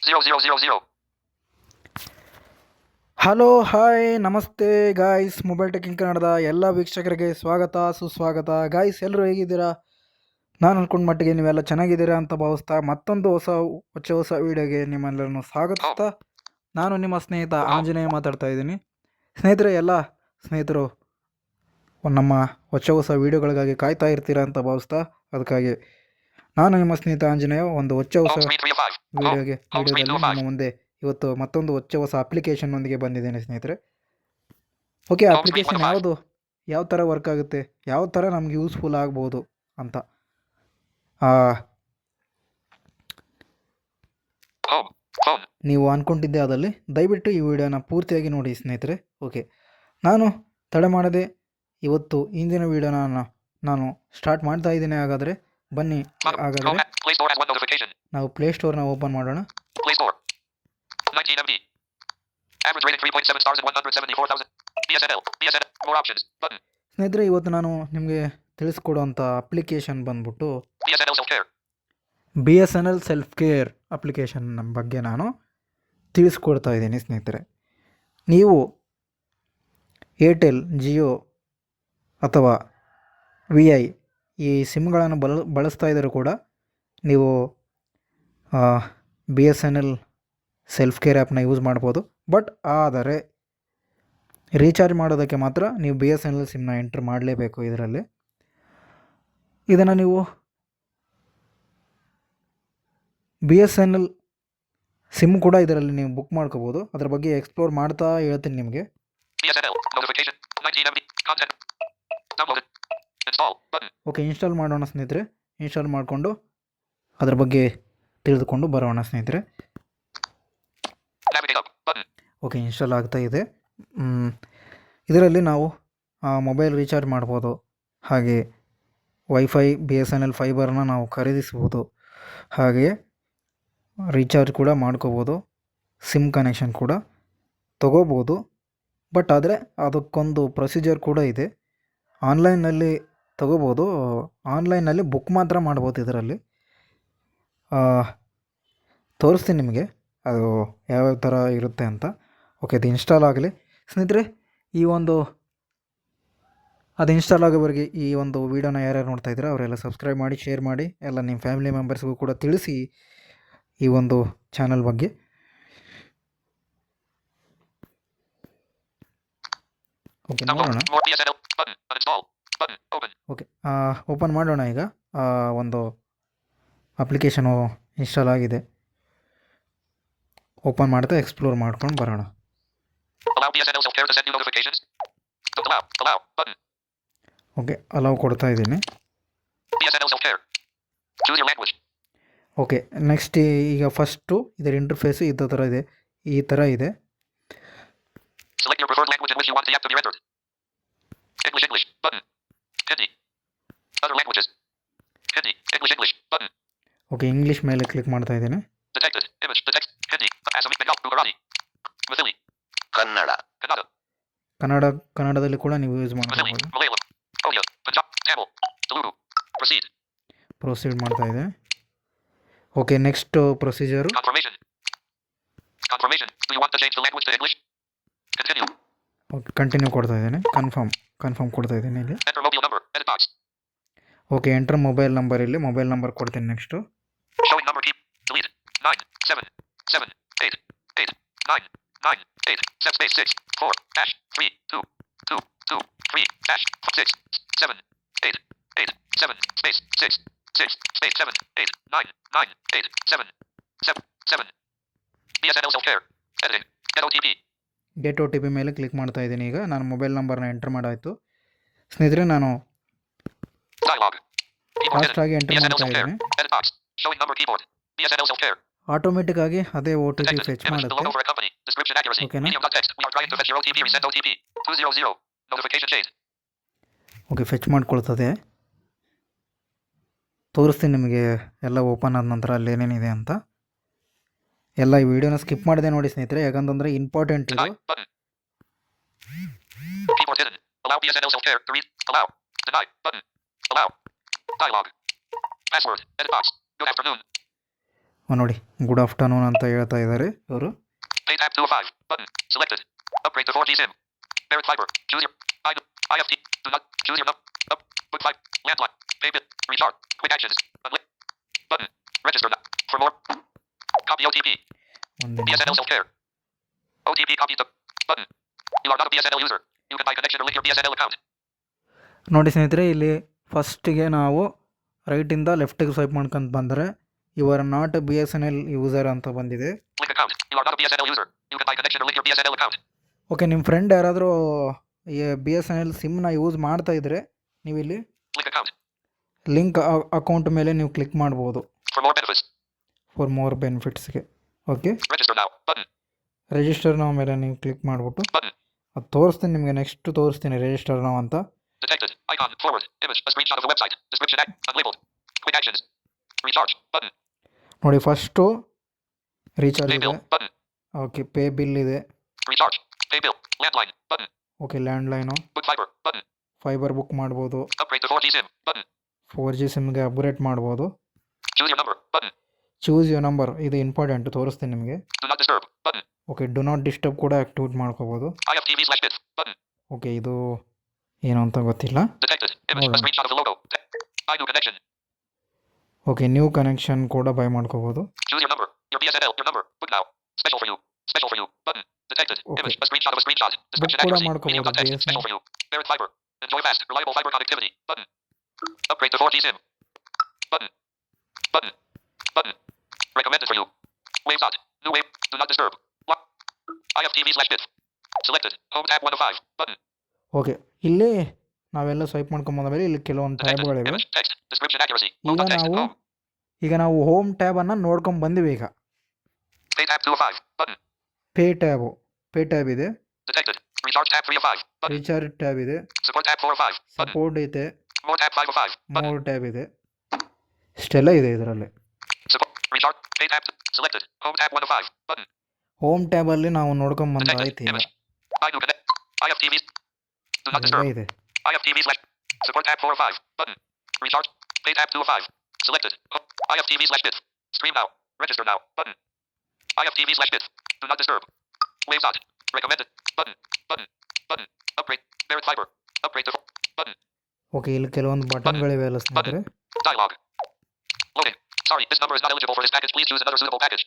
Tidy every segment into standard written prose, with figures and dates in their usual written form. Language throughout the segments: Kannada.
0000. ಹಲೋ ಹಾಯ್ ನಮಸ್ತೆ ಗಾಯ್ಸ್, ಮೊಬೈಲ್ ಟೆಕ್ಕಿಂಗ್ ಕನ್ನಡದ ಎಲ್ಲ ವೀಕ್ಷಕರಿಗೆ ಸ್ವಾಗತ ಸುಸ್ವಾಗತ. ಗಾಯ್ಸ್, ಎಲ್ಲರೂ ಹೇಗಿದ್ದೀರಾ? ನಾನು ಅನ್ಕೊಂಡ ಮಟ್ಟಿಗೆ ನೀವೆಲ್ಲ ಚೆನ್ನಾಗಿದ್ದೀರಾ ಅಂತ ಭಾವಿಸ್ತಾ ಮತ್ತೊಂದು ಹೊಸ ವೀಡಿಯೋಗೆ ನಿಮ್ಮೆಲ್ಲರನ್ನು ಸ್ವಾಗತಿಸ್ತಾ ನಾನು ನಿಮ್ಮ ಸ್ನೇಹಿತ ಆಂಜನೇಯ ಮಾತಾಡ್ತಾ ಇದ್ದೀನಿ. ಸ್ನೇಹಿತರೆ, ಎಲ್ಲ ಸ್ನೇಹಿತರು ನಮ್ಮ ಹೊಸ ವೀಡಿಯೋಗಳಿಗಾಗಿ ಕಾಯ್ತಾ ಇರ್ತೀರಾ ಅಂತ ಭಾವಿಸ್ತಾ, ಅದಕ್ಕಾಗಿ ನಾನು ನಿಮ್ಮ ಸ್ನೇಹಿತ ಆಂಜನೇಯ ಒಂದು ಹೊಸ ವಿಡಿಯೋದಲ್ಲಿ ನಿಮ್ಮ ಮುಂದೆ ಇವತ್ತು ಮತ್ತೊಂದು ಹೊಸ ಅಪ್ಲಿಕೇಶನ್ನೊಂದಿಗೆ ಬಂದಿದ್ದೇನೆ ಸ್ನೇಹಿತರೆ. ಓಕೆ, ಅಪ್ಲಿಕೇಶನ್ ಯಾವುದು, ಯಾವ ಥರ ವರ್ಕ್ ಆಗುತ್ತೆ, ಯಾವ ಥರ ನಮ್ಗೆ ಯೂಸ್ಫುಲ್ ಆಗ್ಬೋದು ಅಂತ ನೀವು ಅಂದ್ಕೊಂಡಿದ್ದೆ ಅದಲ್ಲಿ ದಯವಿಟ್ಟು ಈ ವಿಡಿಯೋನ ಪೂರ್ತಿಯಾಗಿ ನೋಡಿ ಸ್ನೇಹಿತರೆ. ಓಕೆ, ನಾನು ತಡೆ ಮಾಡದೆ ಇವತ್ತು ಇಂದಿನ ವಿಡಿಯೋನ ನಾನು ಸ್ಟಾರ್ಟ್ ಮಾಡ್ತಾ ಇದ್ದೀನಿ. ಹಾಗಾದರೆ ಬನ್ನಿ, ಹಾಗಾದರೆ ನಾವು ಪ್ಲೇಸ್ಟೋರ್ನ ಓಪನ್ ಮಾಡೋಣ. ಸ್ನೇಹಿತರೆ, ಇವತ್ತು ನಾನು ನಿಮಗೆ ತಿಳಿಸ್ಕೊಡುವಂಥ ಅಪ್ಲಿಕೇಶನ್ ಬಂದ್ಬಿಟ್ಟು BSNL ಸೆಲ್ಫ್ ಕೇರ್ ಅಪ್ಲಿಕೇಶನ್ ಬಗ್ಗೆ ನಾನು ತಿಳಿಸ್ಕೊಡ್ತಾ ಇದ್ದೀನಿ ಸ್ನೇಹಿತರೆ. ನೀವು ಏರ್ಟೆಲ್, ಜಿಯೋ ಅಥವಾ VI ಈ ಸಿಮ್ಗಳನ್ನು ಬಳಸ್ತಾ ಇದ್ದರೂ ಕೂಡ ನೀವು BSNL ಸೆಲ್ಫ್ ಕೇರ್ ಆ್ಯಪ್ನ ಯೂಸ್ ಮಾಡ್ಬೋದು. ಬಟ್ ಆದರೆ ರೀಚಾರ್ಜ್ ಮಾಡೋದಕ್ಕೆ ಮಾತ್ರ ನೀವು BSNL ಸಿಮ್ನ ಎಂಟ್ರ್ ಮಾಡಲೇಬೇಕು ಇದರಲ್ಲಿ. ಇದನ್ನು ನೀವು BSNL ಸಿಮ್ ಕೂಡ ಇದರಲ್ಲಿ ನೀವು ಬುಕ್ ಮಾಡ್ಕೋಬೋದು. ಅದ್ರ ಬಗ್ಗೆ ಎಕ್ಸ್ಪ್ಲೋರ್ ಮಾಡ್ತಾ ಹೇಳ್ತೀನಿ ನಿಮಗೆ. ಓಕೆ, ಇನ್ಸ್ಟಾಲ್ ಮಾಡೋಣ ಸ್ನೇಹಿತರೆ. ಇನ್ಸ್ಟಾಲ್ ಮಾಡಿಕೊಂಡು ಅದ್ರ ಬಗ್ಗೆ ತಿಳಿದುಕೊಂಡು ಬರೋಣ ಸ್ನೇಹಿತರೆ. ಓಕೆ, ಇನ್ಸ್ಟಾಲ್ ಆಗ್ತಾ ಇದೆ. ಇದರಲ್ಲಿ ನಾವು ಮೊಬೈಲ್ ರೀಚಾರ್ಜ್ ಮಾಡ್ಬೋದು, ಹಾಗೆ ವೈಫೈ BSNL ಫೈಬರ್ನ ನಾವು ಖರೀದಿಸ್ಬೋದು, ಹಾಗೆಯೇ ರೀಚಾರ್ಜ್ ಕೂಡ ಮಾಡ್ಕೋಬೋದು, ಸಿಮ್ ಕನೆಕ್ಷನ್ ಕೂಡ ತೊಗೋಬೋದು. ಬಟ್ ಆದರೆ ಅದಕ್ಕೊಂದು ಪ್ರೊಸೀಜರ್ ಕೂಡ ಇದೆ. ಆನ್ಲೈನಲ್ಲಿ ತೊಗೋಬೋದು, ಆನ್ಲೈನಲ್ಲಿ ಬುಕ್ ಮಾತ್ರ ಮಾಡ್ಬೋದು. ಇದರಲ್ಲಿ ತೋರಿಸ್ತೀನಿ ನಿಮಗೆ ಅದು ಯಾವ್ಯಾವ ಥರ ಇರುತ್ತೆ ಅಂತ. ಓಕೆ, ಅದು ಇನ್ಸ್ಟಾಲ್ ಆಗಲಿ ಸ್ನೇಹಿತರೆ. ಅದು ಇನ್ಸ್ಟಾಲ್ ಆಗೋವರೆಗೆ ಈ ಒಂದು ವೀಡಿಯೋನ ಯಾರ್ಯಾರು ನೋಡ್ತಾ ಇದ್ದೀರಾ ಅವರೆಲ್ಲ ಸಬ್ಸ್ಕ್ರೈಬ್ ಮಾಡಿ, ಶೇರ್ ಮಾಡಿ, ಎಲ್ಲ ನಿಮ್ಮ ಫ್ಯಾಮಿಲಿ ಮೆಂಬರ್ಸ್ಗೂ ಕೂಡ ತಿಳಿಸಿ ಈ ಒಂದು ಚಾನಲ್ ಬಗ್ಗೆ. ಓಕೆ, ನೋಡೋಣ. ಓಕೆ, ಓಪನ್ ಮಾಡೋಣ. ಈಗ ಒಂದು ಅಪ್ಲಿಕೇಶನು ಇನ್ಸ್ಟಾಲ್ ಆಗಿದೆ. ಓಪನ್ ಮಾಡ್ತಾ ಎಕ್ಸ್ಪ್ಲೋರ್ ಮಾಡ್ಕೊಂಡು ಬರೋಣ. ಓಕೆ, ಅಲೌ ಕೊಡ್ತಾ ಇದ್ದೀನಿ. ಓಕೆ, ನೆಕ್ಸ್ಟ್ ಈಗ ಫಸ್ಟು ಇದರ ಇಂಟರ್ಫೇಸು ಈ ಥರ ಇದೆ. ಓಕೆ, ಇಂಗ್ಲೀಷ್ ಮೇಲೆ ಕ್ಲಿಕ್ ಮಾಡ್ತಾ ಇದ್ದೀನಿ. ಕನ್ನಡದಲ್ಲಿ ಕೂಡ ನೀವು ಯೂಸ್ ಮಾಡ್ಬೋದು. ಪ್ರೊಸೀಡ್ ಮಾಡ್ತಾ ಇದೆ. Okay, next procedure. Okay, continue ಕೊಡ್ತಾ ಇದ್ದೀನಿ. ಕನ್ಫರ್ಮ್ ಕೊಡ್ತಾ ಇದ್ದೀನಿ ಇಲ್ಲಿ. ಓಕೆ, ಎಂಟರ್ ಮೊಬೈಲ್ ನಂಬರ್, ಇಲ್ಲಿ ಮೊಬೈಲ್ ನಂಬರ್ ಕೊಡ್ತೀನಿ. ನೆಕ್ಸ್ಟು ಗೆಟ್ OTP ಮೇಲೆ ಕ್ಲಿಕ್ ಮಾಡ್ತಾ ಇದ್ದೀನಿ. ಈಗ ನಾನು ಮೊಬೈಲ್ ನಂಬರ್ನ ಎಂಟರ್ ಮಾಡಾಯಿತು ಸ್ನೇಹಿತರೆ. ನಾನು ಫಾಸ್ಟಾಗಿ ಎಂಟರ್ ಮಾಡ್ತಾ ಇದ್ದೀನಿ. ಆಟೋಮೆಟಿಕ್ ಆಗಿ ಅದೇ OTP ಫೆಚ್ ಮಾಡುತ್ತೆ. ಓಕೆ, ಫೆಚ್ ಮಾಡ್ಕೊಳ್ತದೆ. ತೋರಿಸ್ತೀನಿ ನಿಮಗೆ ಎಲ್ಲ ಓಪನ್ ಆದ ನಂತರ ಅಲ್ಲಿ ಏನೇನಿದೆ ಅಂತ. ಎಲ್ಲ ಈ ವಿಡಿಯೋನ ಸ್ಕಿಪ್ ಮಾಡಿದೆ ನೋಡಿ ಸ್ನೇಹಿತರೆ, ಯಾಕಂತಂದರೆ ಇಂಪಾರ್ಟೆಂಟ್ ಇದು. ನೋಡಿ ಗುಡ್ ಆಫ್ಟರ್ನೂನ್ ಅಂತ ಹೇಳ್ತಾ ಇದ್ದಾರೆ ಇವರು. Pay tab 2 of 5. Button. Selected. Upgrade to 4G SIM. Merit Fiber. Choose your IFT. Do not choose your number. Up. Book 5. Landline. Pay bill. Recharge. Quick actions. Button. Register now. For more. Copy OTP. BSNL self-care. OTP copy the button. You are not a BSNL user. You can buy connection or link your BSNL account. ನೋಡಿ ಸ್ನೇಹಿತರೆ, ಇಲ್ಲಿ ಫಸ್ಟಿಗೆ ನಾವು ರೈಟಿಂದ ಲೆಫ್ಟಿಗೆ ಸ್ವೈಪ್ ಮಾಡ್ಕೊಂಡು ಬಂದರೆ ಇವರ ನಾಟ್ BSNL ಯೂಸರ್ ಅಂತ ಬಂದಿದೆ. Link account. You are not a BSNL user. You can buy connection or link your BSNL account. Okay, ನಿಮ್ಮ ಫ್ರೆಂಡ್ ಯಾರಾದರೂ ಈ BSNL ಸಿಮ್ನ ಯೂಸ್ ಮಾಡ್ತಾ ಇದ್ದರೆ ನೀವು ಇಲ್ಲಿ Link account. ಲಿಂಕ್ ಅಕೌಂಟ್ ಮೇಲೆ ನೀವು ಕ್ಲಿಕ್ ಮಾಡ್ಬೋದು For more benefits. For more ಬೆನಿಫಿಟ್ಸ್ಗೆ. Okay, Register now. Button. Register ನಾವು ಮೇಲೆ ನೀವು ಕ್ಲಿಕ್ ಮಾಡಿಬಿಟ್ಟು Button. ಅದು ತೋರಿಸ್ತೀನಿ ನಿಮಗೆ. ನೆಕ್ಸ್ಟ್ ತೋರಿಸ್ತೀನಿ ರಿಜಿಸ್ಟರ್ ನಾವು ಅಂತ. Detected. Icon. Forward. Image. A screenshot of the website. Description. Unlabeled. Quick actions. Recharge. Button. ನೋಡಿ, ಫಸ್ಟು ರೀಚಾರ್ಜ್ Pay ಇದೆ. bill. Button. Okay, pay bill ಇದೆ. Recharge. Pay bill. Landline. Button. Okay, landline. Book fiber. Button. Fibre book ಮಾಡ್ಬೋದು. Upgrade to 4G SIM. Button. 4G ಸಿಮ್ಗೆ ಅಪ್ಗ್ರೇಡ್ ಮಾಡ್ಬೋದು. Choose your number. Button. Choose your number, ಇದು ಇಂಪಾರ್ಟೆಂಟ್, ತೋರಿಸ್ತೀನಿ ನಿಮಗೆ. Do not disturb. Button. Okay, do not disturb ಕೂಡ ಆ್ಯಕ್ಟಿವೇಟ್ ಮಾಡ್ಕೋಬೋದು. IFTV/bits. Button. ಓಕೆ, ಇದು ಏನು ಅಂತ ಗೊತ್ತಿಲ್ಲ. Detected. Image. A screenshot of the logo. Buy new connection. Okay, new connection ಕೂಡ ಬೈ ಮಾಡ್ಕೋಬೋದು. Choose your number. Your BSNL. Your number. Book now. Special for you. Special for you. Button. Detected. Okay. Image. A screenshot of a screenshot. Description ಕೂಡ accuracy. ಮಾಡ್ಕೋಬೋದು Medium context. BSNL. Special for you. Merit Fiber. Enjoy fast, reliable fiber connectivity. Button. Upgrade to 4G SIM. Button. Button. Button. Recommended for you. Wave dot. New wave. Do not disturb. Lock. IFTV/bits. Selected. Home tab 1 of 5. Button. Okay, ಇಲ್ಲಿ ನಾವೆಲ್ಲ ಸ್ವೈಪ್ ಮಾಡ್ಕೊಂಬಂದ ಮೇಲೆ ಇಲ್ಲಿ ಕೆಲವೊಂದು Detected. ಟ್ಯಾಬ್ಗಳಿವೆ. Image. Text. Description accuracy. Low ಈಗ context. ನಾವು Home. ಹೋಮ್ ಟ್ಯಾಬನ್ನು ನೋಡ್ಕೊಂಡು ಬಂದಿವಿ. ಈಗ Pay tab 2 of 5. Button. Pay tab ಇದೆ. Detected. Recharge tab 3 of 5. Button. Recharge tab ಇದೆ. Support tab 4 of 5. Button. Support ಇದೆ. More tab 5 of 5. Button. More tab ಇದೆ. ಇಷ್ಟೆಲ್ಲ ಇದೆ ಇದರಲ್ಲಿ. Support. Recharge. Pay tab. Selected. Home tab 1 of 5. Button. Home ಟ್ಯಾಬಲ್ಲಿ ನಾವು ನೋಡ್ಕೊಂಡು ಬಂದ Detected. ಆಯ್ತು. ಈಗ Image. I do connect. IFTV. Do not ಎಲ್ಲ disturb. ಇದೆ. IFTV/. Support tab 4 of 5. Button. Recharge. Pay tab 2 of 5. Selected. IFTV/bits. Stream now. Register now. Button. IFTV/bits. Do not disturb. Wave dot. Recommended. Button. Button. Button. Upgrade. Merit Fiber. Upgrade to button. Okay, ಇಲ್ಲಿ ಕೆಲವೊಂದು ಬಟನ್ಗಳಿವೆ ಅಲ್ಲ ಸ್ನೇಹಿತರೆ. Dialog. Loading. Sorry, this number is not eligible for this package. Please choose another suitable package.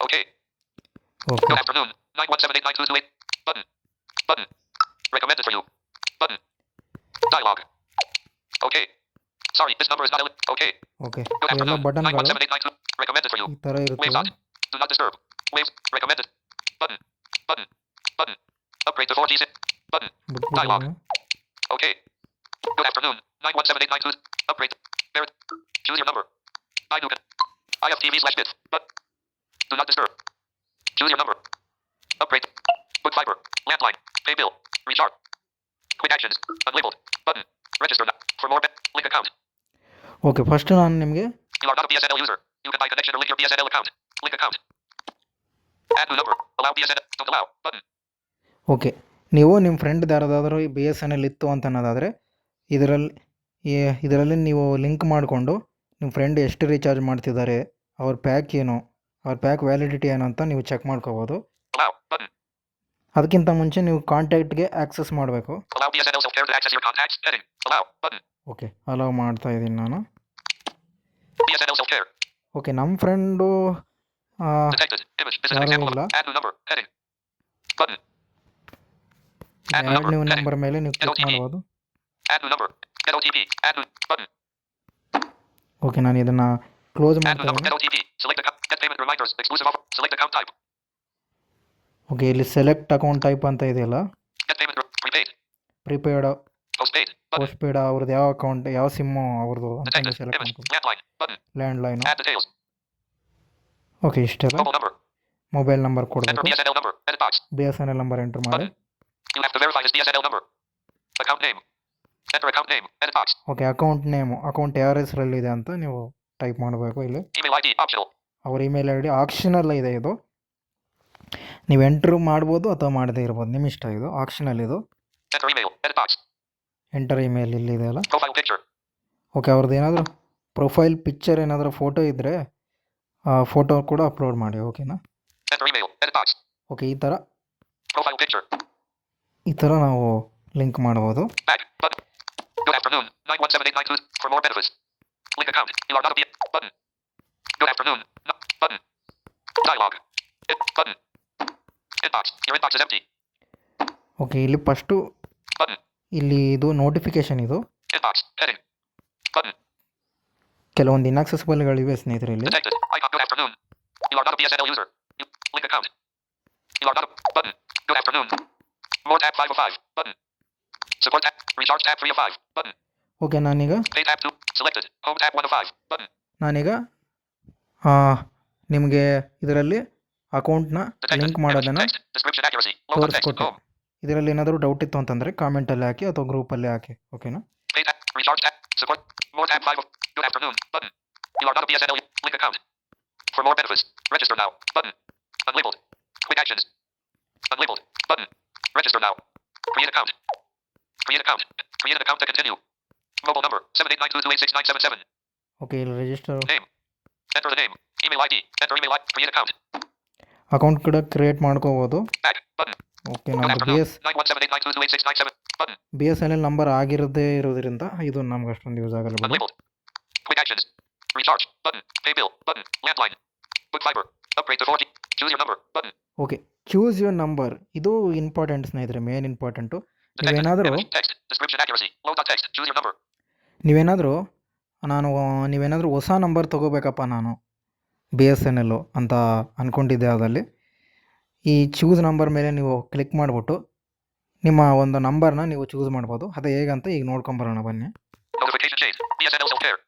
Okay. Okay, Good afternoon. 917892228. Button. Button. Recommended for you. Button. Dialog. Okay. Sorry, this number is not eligible. Okay. Okay, Good ಇವೆಲ್ಲ afternoon. ಬಟನ್ಗಳು 9178922. Recommended for you. ಈ ಥರ Wave ಇರ್ತವೆ. dot. Do not disturb. Wave. Recommended. Button. Button. Button. Upgrade to 4G SIM. Button. Dialog. ಬಿಟ್ಬಿಟ್ಟು Okay. Good afternoon. 9178922. Upgrade. Merit. Choose your number. I do. IFTV/bits. But do not disturb. Choose your number. Upgrade. Book fiber. Landline. Pay bill. Recharge. Quick actions. Unlabeled. Button. Register now. For more. Link account. Okay, first ನಾನು ನಿಮಗೆ You are not a BSNL user. You can buy connection or link your BSNL account. Link account. Add new number. Allow BSNL. Don't allow. Button. Okay, ನೀವು ನಿಮ್ಮ ಫ್ರೆಂಡ್ ಯಾರಾದರೂ ಈ BSNL ಇತ್ತು ಅಂತ ಅನ್ನೋದಾದರೆ ಇದರಲ್ಲಿ ನೀವು ಲಿಂಕ್ ಮಾಡಿಕೊಂಡು ನಿಮ್ಮ ಫ್ರೆಂಡ್ ಎಷ್ಟು ರೀಚಾರ್ಜ್ ಮಾಡ್ತಿದ್ದಾರೆ, ಅವ್ರ ಪ್ಯಾಕ್ ಏನು, ಅವ್ರ ಪ್ಯಾಕ್ ವ್ಯಾಲಿಡಿಟಿ ಏನು ಅಂತ ನೀವು ಚೆಕ್ ಮಾಡ್ಕೋಬೋದು. Allow. Button. ಅದಕ್ಕಿಂತ ಮುಂಚೆ ನೀವು ಕಾಂಟ್ಯಾಕ್ಟ್ಗೆ ಆಕ್ಸೆಸ್ ಮಾಡಬೇಕು. Allow BSNL self-care to access your contacts. Heading. Allow. Button. Okay, allow ಮಾಡ್ತಾ ಇದ್ದೀನಿ ನಾನು. BSNL self-care. ಓಕೆ, ನಮ್ಮ friend Detected. Image. This is an ಯಾರೂ example ಇಲ್ಲ. of add new number. Heading. Button. Add new add number. New Heading. Number ಮೇಲೆ ನೀವು Get ಕ್ಲಿಕ್ OTP. ಮಾಡ್ಬೋದು. Add new number. Get OTP. Add new button. Okay, ನಾನು ಇದನ್ನು ಕ್ಲೋಸ್ Add new ಮಾಡ್ತಾ number. ಇದ್ದೀನಿ. Get OTP. Select account. Get payment reminders. Exclusive offer. Select account type. Okay, ಇಲ್ಲಿ ಸೆಲೆಕ್ಟ್ ಅಕೌಂಟ್ ಟೈಪ್ ಅಂತ ಇದೆಯಲ್ಲ, Get payment. Prepaid. Prepaid, Postpaid. Button. Postpaid, ಅವ್ರದ್ದು ಯಾವ ಅಕೌಂಟ್, ಯಾವ ಸಿಮ್ಮು ಅವ್ರದ್ದು ಅಂತ Detected. Select Image. ಮಾಡ್ಕೊಂಡು Landline. Button. Landline. Add details. Okay, ಇಷ್ಟೆಲ್ಲ. Mobile number. Mobile number Enter ಕೊಡಬೇಕು. BSNL number. Edit box. BSNL number enter ಮಾಡಿ. Button. You have to verify his BSNL number. Account name. Enter account name. Edit box. Okay, account name, account ಯಾರ ಹೆಸರಲ್ಲಿದೆ ಅಂತ ನೀವು ಟೈಪ್ ಮಾಡಬೇಕು. ಇಲ್ಲಿ Email ID. Optional. ಅವ್ರ ಇಮೇಲ್ ಐ ಡಿ ಆಪ್ಷನಲ್ ಇದೆ. ಇದು ನೀವು ಎಂಟ್ರ್ ಮಾಡ್ಬೋದು ಅಥವಾ ಮಾಡದೇ ಇರ್ಬೋದು, ನಿಮ್ಮ ಇಷ್ಟ. ಇದು ಆಪ್ಷನಲ್. ಇದು Enter email. Edit box. Enter email ಇಲ್ಲಿದೆ ಅಲ್ಲ. Profile picture. ಓಕೆ, ಅವ್ರದ್ದು ಏನಾದರೂ ಪ್ರೊಫೈಲ್ ಪಿಕ್ಚರ್ ಏನಾದರೂ ಫೋಟೋ ಇದ್ದರೆ ಫೋಟೋ ಕೂಡ ಅಪ್ಲೋಡ್ ಮಾಡಿ. ಓಕೆನಾ? Enter email. Edit box. Okay, ಈ ಥರ Profile picture. ನಾವು ಲಿಂಕ್ ಮಾಡ್ಬೋದು. Back. Button. Good afternoon. 917892. For more benefits. Link account. You are not a button. Good afternoon. No. Button. Dialog. Button. Inbox. Your inbox is empty. Okay, ಇಲ್ಲಿ ಫಸ್ಟು Button. ಇಲ್ಲಿ ಇದು ನೋಟಿಫಿಕೇಷನ್, ಇದು Inbox. Heading. Button. ಕೆಲವೊಂದು ಇನ್ಆಕ್ಸೆಸಿಬಲ್ಗಳಿವೆ ಸ್ನೇಹಿತರೆ ಇಲ್ಲಿ. Detected. Icon. Good afternoon. You are not a BSNL user. Link account. You are not a button. Good afternoon. More tab 5 of 5. Button. Support tab. Recharge tab 3 of 5. Button. Okay, ನಾನೀಗ Pay tab 2. Selected. Home tab 1 of 5. Button. ನಿಮಗೆ ಇದರಲ್ಲಿ ಅಕೌಂಟ್ನ Detected. ಲಿಂಕ್ ಮಾಡೋದನ್ನು Text. Description accuracy. Low text. ತೋರಿಸ್ಕೊಟ್ಟೆ. Home. ಇದರಲ್ಲಿ ಏನಾದರೂ ಡೌಟ್ ಇತ್ತು ಅಂತಂದರೆ ಕಾಮೆಂಟಲ್ಲಿ ಹಾಕಿ ಅಥವಾ ಗ್ರೂಪಲ್ಲಿ ಹಾಕಿ. ಓಕೆನಾ? Pay tab. Recharge tab. Support. More tab 5 of. Good afternoon. Button. You are not a BSNL. Link account. For more benefits. Register now. Button. Unlabeled. Quick actions. Unlabeled. Button. Register now. Create account. Create account. Create an account to continue. Mobile number 7892286977. Okay, ಇಲ್ಲಿ register Name. Enter the name. Email ID. Enter email ID. Create account. Account ಕೂಡ ಕ್ರಿಯೇಟ್ ಮಾಡ್ಕೋಬೋದು. Back. Button. ಓಕೆ, Good ನಮ್ಮದು afternoon. 917892286977. Button. BSNL ನಂಬರ್ ಆಗಿರದೇ ಇರೋದ್ರಿಂದ ಇದು ನಮ್ಗೆ ಅಷ್ಟೊಂದು ಯೂಸ್ ಆಗಲ್ಲ ಬಿಡಿ. Unlabeled. Quick actions. Recharge. Button. Pay bill. Button. Landline. Book fiber. Upgrade to 4G. Choose your number. Button. Okay, choose your number, ಇದು ಇಂಪಾರ್ಟೆಂಟ್ ಸ್ನೇಹಿತರೆ, ಮೇನ್ ಇಂಪಾರ್ಟೆಂಟು. Detected. ನೀವೇನಾದರೂ Image. Text. Description accuracy. Low text. Choose your number. ನೀವೇನಾದರೂ ಹೊಸ ನಂಬರ್ ತೊಗೋಬೇಕಪ್ಪ ನಾನು BSNL ಅಂತ ಅಂದ್ಕೊಂಡಿದ್ದೆ. ಅದರಲ್ಲಿ ಈ ಚೂಸ್ ನಂಬರ್ ಮೇಲೆ ನೀವು ಕ್ಲಿಕ್ ಮಾಡಿಬಿಟ್ಟು ನಿಮ್ಮ ಒಂದು ನಂಬರ್ನ ನೀವು ಚೂಸ್ ಮಾಡ್ಬೋದು. ಅದು ಹೇಗಂತ ಈಗ ನೋಡ್ಕೊಂಬರೋಣ ಬನ್ನಿ. Notification shade. BSNL self-care.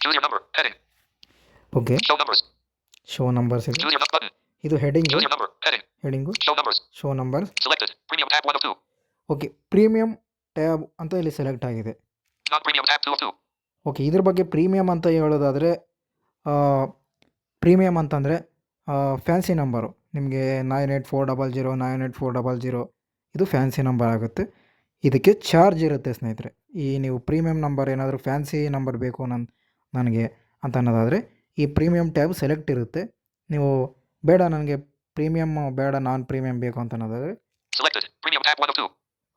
Choose your number. Heading. Okay, Show numbers. Show numbers ಇದೆ. Choose your button. ಇದು heading. Choose your number. Heading. Show numbers. Show numbers. Selected. Premium tab 1 of 2. Okay, premium tab ಅಂತ ಇಲ್ಲಿ ಸೆಲೆಕ್ಟ್ ಆಗಿದೆ. Non-premium tab 2 of 2. ಓಕೆ, ಇದ್ರ ಬಗ್ಗೆ ಪ್ರೀಮಿಯಮ್ ಅಂತ ಹೇಳೋದಾದರೆ, ಪ್ರೀಮಿಯಮ್ ಅಂತಂದರೆ ಫ್ಯಾನ್ಸಿ ನಂಬರು. ನಿಮಗೆ 984009 9840 ಇದು ಫ್ಯಾನ್ಸಿ ನಂಬರ್ ಆಗುತ್ತೆ. ಇದಕ್ಕೆ ಚಾರ್ಜ್ ಇರುತ್ತೆ ಸ್ನೇಹಿತರೆ. ಈ ನೀವು ಪ್ರೀಮಿಯಮ್ ನಂಬರ್ ಏನಾದರೂ ಫ್ಯಾನ್ಸಿ ನಂಬರ್ ಬೇಕು ನನಗೆ ಅಂತ ಅನ್ನೋದಾದರೆ ಈ ಪ್ರೀಮಿಯಮ್ ಟ್ಯಾಬ್ ಸೆಲೆಕ್ಟ್ ಇರುತ್ತೆ. ನೀವು ಬೇಡ, ನನಗೆ ಪ್ರೀಮಿಯಮ್ ಬೇಡ, ನಾನ್ ಪ್ರೀಮಿಯಮ್ ಬೇಕು ಅಂತ ಅನ್ನೋದಾದರೆ Selected. Premium tab 1 of 2.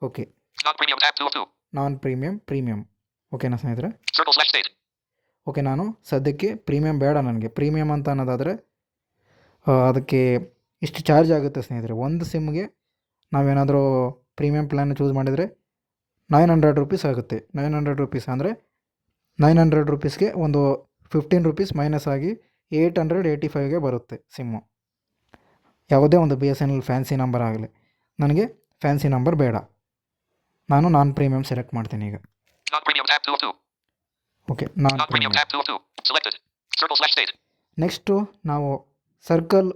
Okay, Non-premium tab 2 of 2. Non premium. ಓಕೆನಾ ಸ್ನೇಹಿತರೆ? Circle/state. ಓಕೆ, ನಾನು ಸದ್ಯಕ್ಕೆ ಪ್ರೀಮಿಯಮ್ ಬೇಡ, ನನಗೆ ಪ್ರೀಮಿಯಮ್ ಅಂತ ಅನ್ನೋದಾದರೆ ಅದಕ್ಕೆ ಇಷ್ಟು ಚಾರ್ಜ್ ಆಗುತ್ತೆ ಸ್ನೇಹಿತರೆ. ಒಂದು ಸಿಮ್ಗೆ ನಾವೇನಾದರೂ ಪ್ರೀಮಿಯಮ್ ಪ್ಲ್ಯಾನ್ ಚೂಸ್ ಮಾಡಿದರೆ 900 ರುಪೀಸ್ ಆಗುತ್ತೆ. 900 ರುಪೀಸ್ ಅಂದರೆ 900 ರುಪೀಸ್ಗೆ ಒಂದು 15 ರುಪೀಸ್ ಮೈನಸ್ ಆಗಿ 885ಗೆ ಬರುತ್ತೆ ಸಿಮ್ಮು. ಯಾವುದೇ ಒಂದು BSNL ಫ್ಯಾನ್ಸಿ ನಂಬರ್ ಆಗಲಿ. ನನಗೆ ಫ್ಯಾನ್ಸಿ ನಂಬರ್ ಬೇಡ, ನಾನು ನಾನ್ ಪ್ರೀಮಿಯಮ್ ಸೆಲೆಕ್ಟ್ ಮಾಡ್ತೀನಿ ಈಗ. Non-premium tab 2 of 2. Okay, non Non-premium premium. tab 2 of 2. Selected. Circle/state. Next ನಾವು ಸರ್ಕಲ್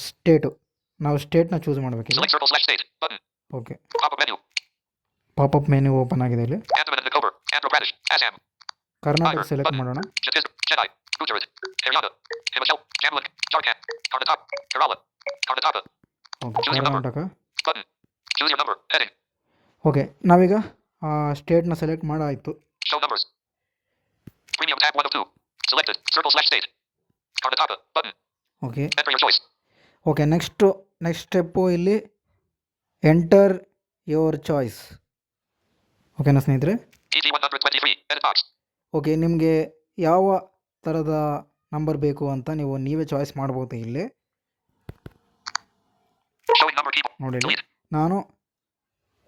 ಸ್ಟೇಟು, ನಾವು ಸ್ಟೇಟ್ನ ಚೂಸ್ ಮಾಡಬೇಕಿಲ್ಲ. Select circle/state. Button. Okay, Pop-up menu. Popup menu open ಆಗಿದೆ. ಇಲ್ಲಿ Andaman and Nicobar. Andhra Pradesh. Assam. Karnataka Bihar. Select Button. ಮಾಡೋಣ. Chhattisgarh. Chennai. Gujarat. Haryana. Himachal. Jammu. Jharkhand. Karnataka. Kerala. Karnataka. Okay, Choose your number. Karnataka. Button. Choose your number. Heading. Okay, ನಾವೀಗ ಸ್ಟೇಟ್ನ select ಮಾಡಾಯಿತು. Show numbers. Premium tab 1 of 2. Selected. Circle/state. Karnataka. Button. Okay, Enter your choice. Okay, next step ಇಲ್ಲಿ ಎಂಟರ್ ಯುವರ್ ಚಾಯ್ಸ್. ಓಕೆನಾ ಸ್ನೇಹಿತರೆ? EG 123. Edit box. ಓಕೆ, ನಿಮಗೆ ಯಾವ ಥರದ ನಂಬರ್ ಬೇಕು ಅಂತ ನೀವೇ ಚಾಯ್ಸ್ ಮಾಡ್ಬೋದು. ಇಲ್ಲಿ Showing number keyboard. ನೋಡಿ, Delete. ನಾನು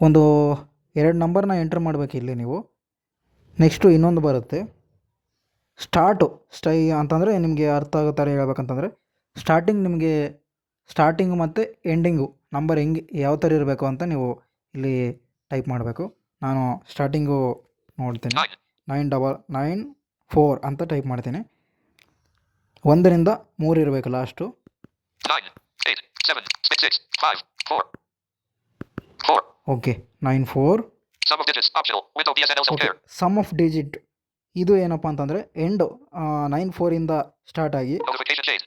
ಒಂದು 2 ನಂಬರ್ನ ಎಂಟರ್ ಮಾಡಬೇಕು ಇಲ್ಲಿ ನೀವು. ನೆಕ್ಸ್ಟು ಇನ್ನೊಂದು ಬರುತ್ತೆ ಸ್ಟಾರ್ಟು ಅಂತಂದರೆ ನಿಮಗೆ ಅರ್ಥ ಆಗೋ ಥರ ಹೇಳ್ಬೇಕಂತಂದರೆ ಸ್ಟಾರ್ಟಿಂಗು ಮತ್ತು ಎಂಡಿಂಗು ನಂಬರ್ ಯಾವ ಥರ ಇರಬೇಕು ಅಂತ ನೀವು ಇಲ್ಲಿ ಟೈಪ್ ಮಾಡಬೇಕು. ನಾನು ಸ್ಟಾರ್ಟಿಂಗು ನೋಡ್ತೀನಿ, 9994 ಅಂತ ಟೈಪ್ ಮಾಡ್ತೀನಿ. 1ರಿಂದ 3 ಇರಬೇಕು last. 9, 8, 7, 6, 5, 4, 4. Okay, 94. Sum of digits optional. Window BSNL okay, self-care. Sum of digit ಇದು ಏನಪ್ಪ ಅಂತಂದರೆ ಎಂಡು 94ಇಂದ ಸ್ಟಾರ್ಟ್ ಆಗಿ Notification shade.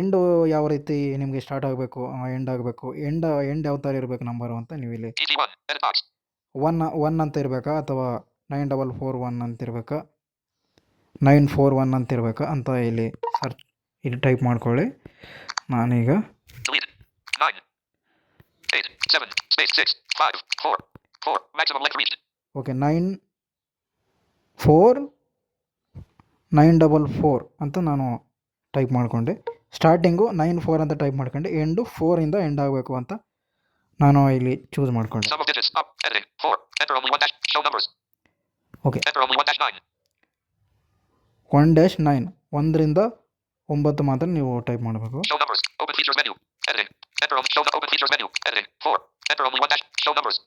ಎಂಡು ಯಾವ ರೀತಿ ನಿಮಗೆ ಸ್ಟಾರ್ಟ್ ಆಗಬೇಕು, ಎಂಡ್ ಆಗಬೇಕು, ಎಂಡ್ ಯಾವ ಥರ ಇರಬೇಕು ನಂಬರು ಅಂತ ನೀವು ಇಲ್ಲಿ EG 1. Edit box. 1 ಅಂತ ಇರಬೇಕಾ ಅಥವಾ 9441 ಅಂತ ಇರಬೇಕಾ 941 ಅಂತ ಇರಬೇಕು ಅಂತ ಇಲ್ಲಿ ಇಲ್ಲಿ ಟೈಪ್ ಮಾಡ್ಕೊಳ್ಳಿ. ನಾನೀಗ Delete. 9. 8. 7. Space 6. 5. 4. 4. Maximum length reached. Okay 944 ಅಂತ ನಾನು ಟೈಪ್ ಮಾಡಿಕೊಂಡೆ. ಸ್ಟಾರ್ಟಿಂಗು 94 ಅಂತ ಟೈಪ್ ಮಾಡ್ಕೊಂಡೆ, ಎಂಡು 4ಇಂದ ಎಂಡ್ ಆಗಬೇಕು ಅಂತ ನಾನು ಇಲ್ಲಿ ಚೂಸ್ ಮಾಡಿಕೊಂಡೆ. Sum of digits. Up. Editing. 4. Enter only 1 dash. Show numbers. Okay Enter only 1 dash 9. 1-9 1ರಿಂದ 9 ಮಾತ್ರ ನೀವು ಟೈಪ್ ಮಾಡಬೇಕು. Show numbers. Open features menu. Editing. Enter only show open features menu. Editing. 4. Enter only 1 dash. Show numbers.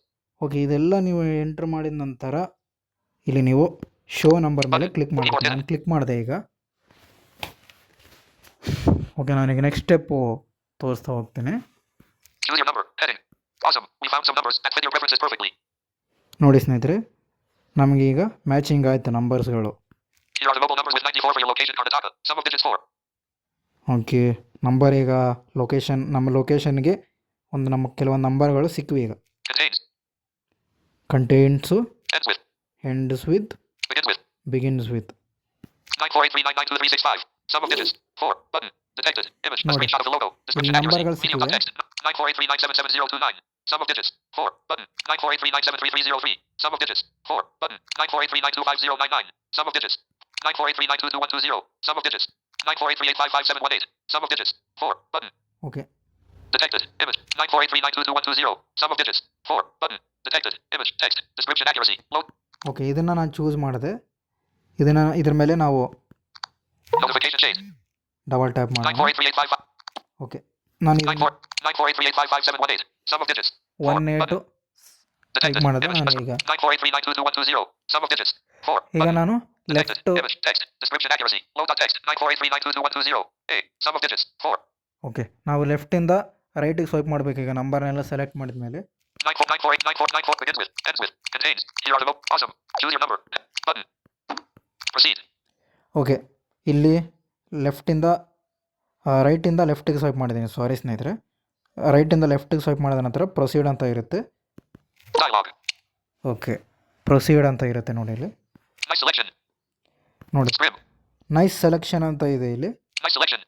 Okay ಇದೆಲ್ಲ ನೀವು ಎಂಟ್ರ್ ಮಾಡಿದ ನಂತರ ಇಲ್ಲಿ ನೀವು ಶೋ ನಂಬರ್ ಮೇಲೆ ಕ್ಲಿಕ್ ಮಾಡಬೇಕು. ನಾನು ಕ್ಲಿಕ್ ಮಾಡಿದೆ ಈಗ. ಓಕೆ ನಾನೀಗ ನೆಕ್ಸ್ಟ್ ಸ್ಟೆಪ್ಪು ತೋರಿಸ್ತಾ ಹೋಗ್ತೀನಿ. Choose your number. Heading. Awesome. We found some numbers that fit your preferences perfectly. ನೋಡಿ ಸ್ನೇಹಿತರೆ, ನಮಗೀಗ ಮ್ಯಾಚಿಂಗ್ ಆಯಿತು ನಂಬರ್ಸ್ಗಳು. Here are the mobile numbers with 94 for your location Karnataka. Sum of digits 4. Okay number ಈಗ ನಮ್ಮ ಲೊಕೇಶನ್ಗೆ ನಮ್ಮ ಕೆಲವೊಂದು ನಂಬರ್ಗಳು ಸಿಕ್ಕಿವೆ ಈಗ. Contains. ಕಂಟೇಂಟ್ಸು Ends with. Ends with Begins with. Begins with. 94839922365. Sum of digits 4. Button. Detected. Image. A ನೋಡಿ. screenshot of the logo. Description ಇಲ್ಲಿ accuracy. ನಂಬರ್ಗಳು Medium ಸಿಕ್ಕಿವೆ. context. 94839777029. Sum of digits 4. Button. 94839733303. Sum of digits 4. Button. 94839255099. Sum of digits 94839222120. Sum of digits 94838555718. Sum of digits 4. Button. Okay Detected. Image. 94839222120. Sum of digits 4. Button. Detected. Image. Text. Description accuracy. Load. Okay ಇದನ್ನು ನಾನು ಚೂಸ್ ಮಾಡಿದೆ. ಇದ್ರ ಮೇಲೆ ನಾವು Notification shade. ಡಬಲ್ ಟ್ಯಾಪ್ ಮಾಡೋಣ. 9483855. ಓಕೆ ನಾನು 94838555718. Sum of digits 4. 18 Button. Type Detected. ಮಾಡಿದೆ. Image. ನಾನು ಈಗ 94839222120. Sum of digits 4. ಈಗ Button. ನಾನು Detected. Left Image. Text. Description accuracy. Load.text. 94839222120. A. Sum of digits 4. Okay ನಾವು ಲೆಫ್ಟಿಂದ ರೈಟಿಗೆ ಸ್ವೈಪ್ ಮಾಡಬೇಕು. ಈಗ ನಂಬರ್ನೆಲ್ಲ ಸೆಲೆಕ್ಟ್ ಮಾಡಿದ ಮೇಲೆ 949489494 begins with. Ends with. Contains. Here are the awesome. Choose your number. Button. Proceed. Okay ಇಲ್ಲಿ ಲೆಫ್ಟಿಂದ ರೈಟಿಂದ ಲೆಫ್ಟಿಗೆ ಸ್ವೈಪ್ ಮಾಡಿದ್ದೀನಿ. ಸಾರಿ ಸ್ನೇಹಿತರೆ, ರೈಟಿಂದ ಲೆಫ್ಟಿಗೆ ಸ್ವೈಪ್ ಮಾಡಿದ ನಂತರ ಪ್ರೊಸೀಡ್ ಅಂತ ಇರುತ್ತೆ. Dialogue. ಓಕೆ ಪ್ರೊಸೀಡ್ ಅಂತ ಇರುತ್ತೆ ನೋಡಿ ಇಲ್ಲಿ. Nice selection. ನೋಡಿ Scrim. ನೈಸ್ ಸೆಲೆಕ್ಷನ್ ಅಂತ ಇದೆ ಇಲ್ಲಿ. Nice selection.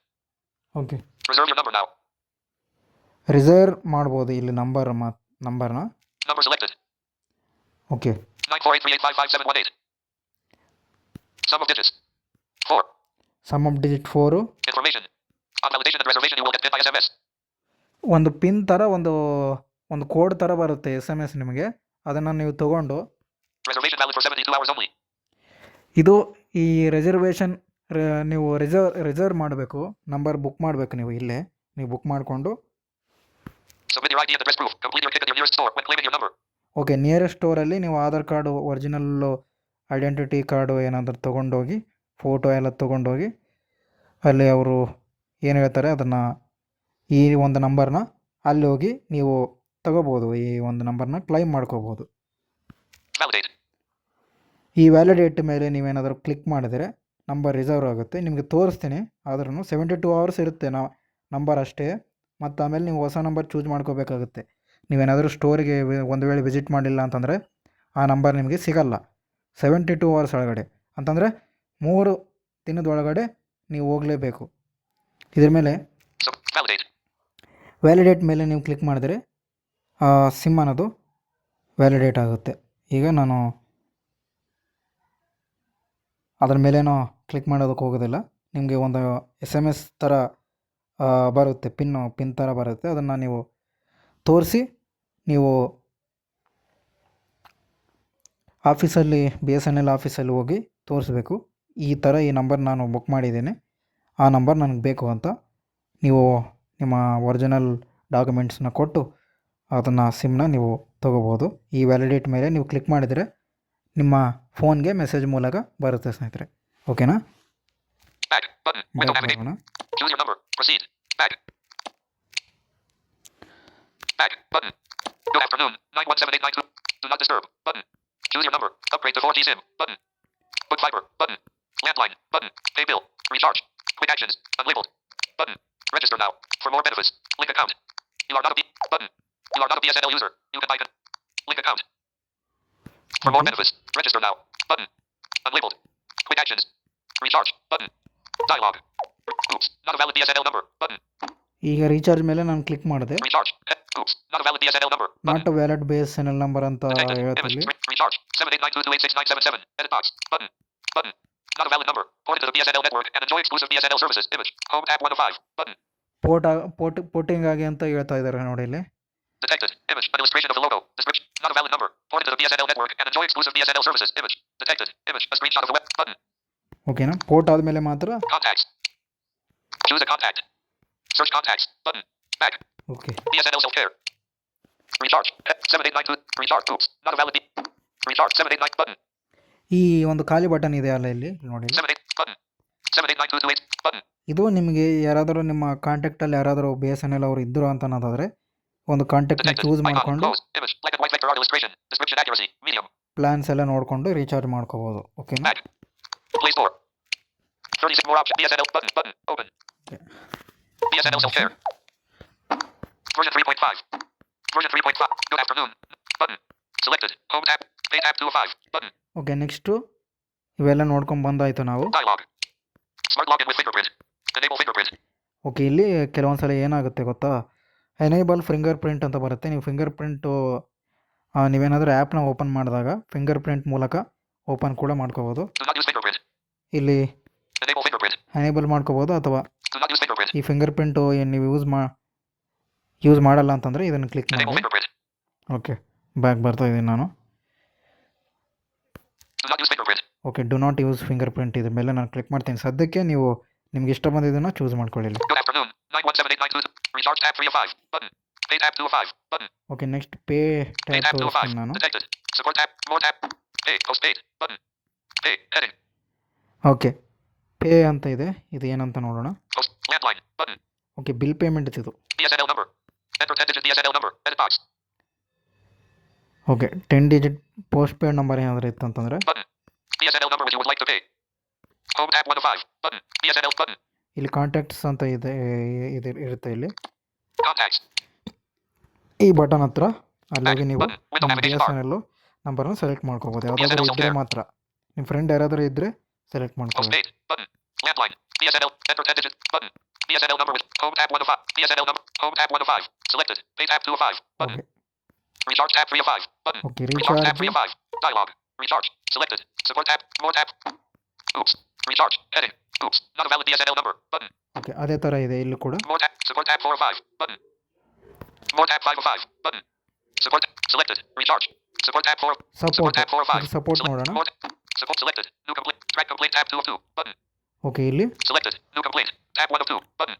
Okay Reserve your number now. Reserve ಮಾಡ್ಬೋದು ಇಲ್ಲಿ ನಂಬರ್ನ. Number selected. Okay 94838555718. Sum of digits 4. Sum of digit 4. Information. On validation and reservation you will get PIN by SMS. ಒಂದು ಪಿನ್ ಥರ ಒಂದು ಕೋಡ್ ಥರ ಬರುತ್ತೆ SMS ನಿಮಗೆ. ಅದನ್ನು ನೀವು ತೊಗೊಂಡು Reservation valid for 72 hours only. ಇದು ಈ ರೆಸರ್ವೇಷನ್ ನೀವು ರಿಸರ್ವ್ ಮಾಡಬೇಕು, ನಂಬರ್ ಬುಕ್ ಮಾಡಬೇಕು. ನೀವು ಇಲ್ಲೇ ನೀವು ಬುಕ್ ಮಾಡಿಕೊಂಡು Submit your ID and address proof. Complete your ticket at your nearest store when claiming your number. Okay nearest ಸ್ಟೋರಲ್ಲಿ ನೀವು Aadhaar card, original identity card ಏನಾದರೂ ತೊಗೊಂಡೋಗಿ, ಫೋಟೋ ಎಲ್ಲ ತೊಗೊಂಡೋಗಿ ಅಲ್ಲಿ ಅವರು ಏನು ಹೇಳ್ತಾರೆ ಅದನ್ನು, ಈ ಒಂದು ನಂಬರ್ನ ಅಲ್ಲಿ ಹೋಗಿ ನೀವು ತಗೋಬೋದು. ಈ ಒಂದು ನಂಬರ್ನ ಕ್ಲೈಮ್ ಮಾಡ್ಕೋಬೋದು. Validate. ಈ ವ್ಯಾಲಿಡೇಟ್ ಮೇಲೆ ನೀವೇನಾದರೂ ಕ್ಲಿಕ್ ಮಾಡಿದರೆ ನಂಬರ್ ರಿಸರ್ವ್ ಆಗುತ್ತೆ. ನಿಮಗೆ ತೋರಿಸ್ತೀನಿ, ಆದ್ರೂ 72 hours ಇರುತ್ತೆ ನಂಬರ್ ಅಷ್ಟೇ. ಮತ್ತು ಆಮೇಲೆ ನೀವು ಹೊಸ ನಂಬರ್ ಚೂಸ್ ಮಾಡ್ಕೋಬೇಕಾಗುತ್ತೆ. ನೀವೇನಾದರೂ ಸ್ಟೋರಿಗೆ ಒಂದು ವೇಳೆ ವಿಸಿಟ್ ಮಾಡಿಲ್ಲ ಅಂತಂದರೆ ಆ ನಂಬರ್ ನಿಮಗೆ ಸಿಗಲ್ಲ 72 hours ಒಳಗಡೆ. ಅಂತಂದರೆ 3 ದಿನದೊಳಗಡೆ ನೀವು ಹೋಗಲೇಬೇಕು. ಇದ್ರ ಮೇಲೆ Validate. ವ್ಯಾಲಿಡೇಟ್ ಮೇಲೆ ನೀವು ಕ್ಲಿಕ್ ಮಾಡಿದರೆ ಸಿಮ್ ಅನ್ನೋದು ವ್ಯಾಲಿಡೇಟ್ ಆಗುತ್ತೆ. ಈಗ ನಾನು ಅದ್ರ ಮೇಲೇನೋ ಕ್ಲಿಕ್ ಮಾಡೋದಕ್ಕೆ ಹೋಗೋದಿಲ್ಲ. ನಿಮಗೆ ಒಂದು SMS ಥರ ಬರುತ್ತೆ, ಪಿನ್ ಥರ ಬರುತ್ತೆ. ಅದನ್ನು ನೀವು ತೋರಿಸಿ ನೀವು ಆಫೀಸಲ್ಲಿ BSNL ಆಫೀಸಲ್ಲಿ ಹೋಗಿ ತೋರಿಸ್ಬೇಕು. ಈ ಥರ ಈ ನಂಬರ್ ನಾನು ಬುಕ್ ಮಾಡಿದ್ದೀನಿ, ಆ ನಂಬರ್ ನನಗೆ ಬೇಕು ಅಂತ ನೀವು ನಿಮ್ಮ ಒರಿಜಿನಲ್ ಡಾಕ್ಯುಮೆಂಟ್ಸನ್ನ ಕೊಟ್ಟು ಅದನ್ನು ಸಿಮ್ನ ನೀವು ತೊಗೋಬೋದು. ಈ ವ್ಯಾಲಿಡೇಟ್ ಮೇಲೆ ನೀವು ಕ್ಲಿಕ್ ಮಾಡಿದರೆ ನಿಮ್ಮ ಫೋನ್ಗೆ ಮೆಸೇಜ್ ಮೂಲಕ ಬರುತ್ತೆ ಸ್ನೇಹಿತರೆ. ಓಕೆನಾ? Back. Button. Window back navigate. ಹೋಗೋಣ. Choose your number. Proceed. Back. Back. Button. Good afternoon. 917892. Do not disturb. Button. Choose your number. Upgrade to 4G SIM. Button. Book fiber. Button. Landline. Button. Pay bill. Recharge. Quick actions. Unlabeled. Button. Register now. For more benefits. Link account. You are not a button. You are not a BSNL user. You can buy link account. For more benefits. Register now. Button. Unlabeled. Quick actions. Oops. Not a valid BSNL number. Button. ಈಗ ರೀಚಾರ್ಜ್ ಮೇಲೆ ನಾನು ಕ್ಲಿಕ್ ಮಾಡಿದೆ. Recharge. Oops. Not a valid BSNL number. Button. Not a valid BSNL number ಅಂತ Detected. ಹೇಳ್ತಿಲ್ಲಿ. Image. Recharge. 78922869977. Edit box. Button. Button. Not a valid number. Port into the BSNL network and enjoy exclusive BSNL services. Image. Home tab 1 of 5. Button. Porting ಆಗಿ ಅಂತ ಹೇಳ್ತಾ ಇದ್ದಾರೆ ನೋಡಿ ಇಲ್ಲಿ. Detected. Image. An illustration of the logo. Description. Not a valid number. Port into the BSNL network and enjoy exclusive BSNL services. Image. Detected. Image. A screenshot of the web. Button. ಓಕೆನಾ, ಪೋರ್ಟ್ ಆದಮೇಲೆ ಮಾತ್ರ. Contacts. Choose a contact. Search contacts. Button. Back. Okay, BSNL self-care. Recharge. 7892. Recharge. Oops. Not a valid. Recharge. 789. Button. ಈ ಒಂದು ಖಾಲಿ ಬಟನ್ ಇದೆ ಅಲ್ಲ ಇಲ್ಲಿ ನೋಡಿ. 78. Button. 7892228. Button. ಇದು ನಿಮಗೆ ಯಾರಾದರೂ ನಿಮ್ಮ ಕಾಂಟ್ಯಾಕ್ಟಲ್ಲಿ ಯಾರಾದರೂ BSNL ಅವರು ಇದ್ದರು ಅಂತ ಅನ್ನೋದಾದರೆ ಒಂದು ಕಾಂಟ್ಯಾಕ್ಟ್ನ Detected. Choose Icon. ಮಾಡಿಕೊಂಡು Close. Image. Black and white vector art illustration. Description accuracy. Medium. Plans ಎಲ್ಲ ನೋಡಿಕೊಂಡು ರೀಚಾರ್ಜ್ ಮಾಡ್ಕೋಬೋದು. ಓಕೆನಾ. Back. Play Store. 36 more options. BSNL. Button. Button. Open. BSNL self-care. Version 3.5. Version 3.5. Good afternoon. Button. Selected. Home tab. Pay tab 2 of 5. Button. Okay, next ಇವೆಲ್ಲ ನೋಡ್ಕೊಂಡು ಬಂದಾಯಿತು ನಾವು. Dialog. Smart login with fingerprint. Enable fingerprint. Okay, ಇಲ್ಲಿ ಕೆಲವೊಂದು ಸಲ ಏನಾಗುತ್ತೆ ಗೊತ್ತಾ, ಎನೇಬಲ್ ಫಿಂಗರ್ ಪ್ರಿಂಟ್ ಅಂತ ಬರುತ್ತೆ. ನೀವು ಫಿಂಗರ್ ಪ್ರಿಂಟು ನೀವೇನಾದರೂ ಆ್ಯಪ್ನ ಓಪನ್ ಮಾಡಿದಾಗ ಫಿಂಗರ್ ಪ್ರಿಂಟ್ ಮೂಲಕ ಓಪನ್ ಕೂಡ ಮಾಡ್ಕೋಬೋದು. Do not use fingerprint. ಇಲ್ಲಿ Enable fingerprint. ಎನೇಬಲ್ ಮಾಡ್ಕೋಬೋದು, ಅಥವಾ Do not use fingerprint. ಈ ಫಿಂಗರ್ ಪ್ರಿಂಟು ಏನು ನೀವು ಯೂಸ್ ಮಾಡಲ್ಲ ಅಂತಂದರೆ ಇದನ್ನು ಕ್ಲಿಕ್ Enable ಮಾಡಿ. fingerprint. ಓಕೆ, ಬ್ಯಾಕ್ ಬರ್ತಾ ಇದ್ದೀನಿ ನಾನು. Do not use fingerprint. Okay, do not use finger print ಇದ್ರ ಮೇಲೆ ನಾನು ಕ್ಲಿಕ್ ಮಾಡ್ತೀನಿ. ಸದ್ಯಕ್ಕೆ ನೀವು ನಿಮ್ಗೆ ಇಷ್ಟ ಬಂದಿದ್ದನ್ನು ಚೂಸ್ ಮಾಡ್ಕೊಳ್ಳಿ. Good afternoon. 917892. Recharge tab 3 of 5. Button. Pay tab 2 of 5. Button. Okay, next pay Pay tab tab 2 of 5. ತೋರಿಸ್ತೀನಿ ನಾನು. Detected. Support tab. More tab. Pay. Postpaid. Button. Pay. Heading. Okay, pay ಅಂತ ಇದೆ, ಇದು ಏನಂತ ನೋಡೋಣ. Post. Landline. Button. Okay, bill payment ಇದು. BSNL number. Enter 10 digit BSNL number. Edit box. Okay, 10 digit post paid number ಏನಾದರೂ ಇತ್ತಂತಂದರೆ Button. BSNL number which you would like to pay. Home tab 1 of 5. Button. BSNL button. ಇಲ್ಲಿ ಕಾಂಟ್ಯಾಕ್ಟ್ಸ್ ಅಂತ ಇದೆ ಇರುತ್ತೆ. ಇಲ್ಲಿ Contacts. ಈ ಬಟನ್ ಹತ್ರ ಅಲ್ಲೋಗಿ ನೀವು Button. Window ನಿಮ್ಮ navigation bar. BSNL ನಂಬರ್ನ ಸೆಲೆಕ್ಟ್ ಮಾಡ್ಕೋಬೋದು. ಯಾವುದಾದ್ರೂ ಇದ್ದರೆ ಮಾತ್ರ, ನಿಮ್ಮ ಫ್ರೆಂಡ್ ಯಾರಾದರೂ ಇದ್ದರೆ ಸೆಲೆಕ್ಟ್ ಮಾಡ್ಕೋಬೋದು. Postpaid. Button. Landline. BSNL. Enter 10 digit. Button. BSNL number with home tab 1 of 5. BSNL number. Home tab 1 of 5. Selected. Pay tab 2 of 5. Button. Okay, Recharge tab 3 of 5. Button. Okay, Recharge tab 3 recharge. of 5. Dialog. Recharge. Selected. Support tab. More tab. Oops. Recharge. Heading. Oops. Not a valid BSNL number. Button. Okay, ಅದೇ ಥರ ಇದೆ ಇಲ್ಲಿ ಕೂಡ. More tab. Support tab 4 of 5. Button. More tab 5 of 5. Button. Support. Selected. Recharge. Support tab 4. Support support, tab 4 of 5. ಇದು ಸಪೋರ್ಟ್ Select. ನೋಡೋಣ. More tab. Support selected. New complaint. Track complaint tab 2 of 2. Button. Okay, ಇಲ್ಲಿ Selected. New complaint. Tab 1 of 2. Button.